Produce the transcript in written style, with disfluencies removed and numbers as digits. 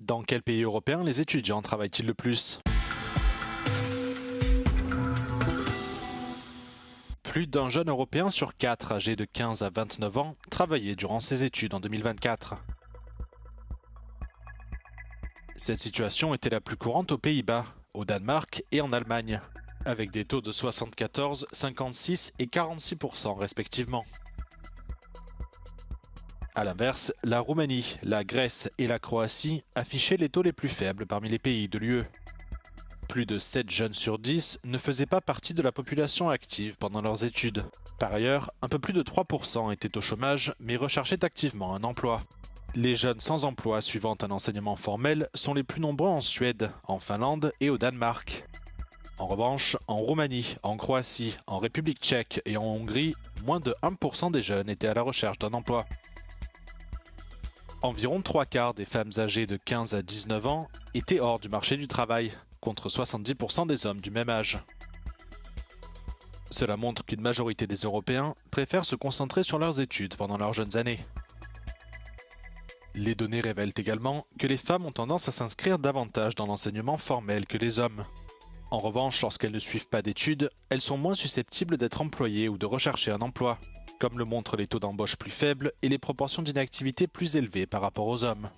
Dans quel pays européen les étudiants travaillent-ils le plus? Plus d'un jeune Européen sur 4 âgé de 15 à 29 ans travaillait durant ses études en 2024. Cette situation était la plus courante aux Pays-Bas, au Danemark et en Allemagne, avec des taux de 74, 56 et 46% respectivement. A l'inverse, la Roumanie, la Grèce et la Croatie affichaient les taux les plus faibles parmi les pays de l'UE. Plus de 7 jeunes sur 10 ne faisaient pas partie de la population active pendant leurs études. Par ailleurs, un peu plus de 3% étaient au chômage mais recherchaient activement un emploi. Les jeunes sans emploi suivant un enseignement formel sont les plus nombreux en Suède, en Finlande et au Danemark. En revanche, en Roumanie, en Croatie, en République tchèque et en Hongrie, moins de 1% des jeunes étaient à la recherche d'un emploi. Environ 3/4 des femmes âgées de 15 à 19 ans étaient hors du marché du travail, contre 70% des hommes du même âge. Cela montre qu'une majorité des Européens préfèrent se concentrer sur leurs études pendant leurs jeunes années. Les données révèlent également que les femmes ont tendance à s'inscrire davantage dans l'enseignement formel que les hommes. En revanche, lorsqu'elles ne suivent pas d'études, elles sont moins susceptibles d'être employées ou de rechercher un emploi, comme le montrent les taux d'embauche plus faibles et les proportions d'inactivité plus élevées par rapport aux hommes.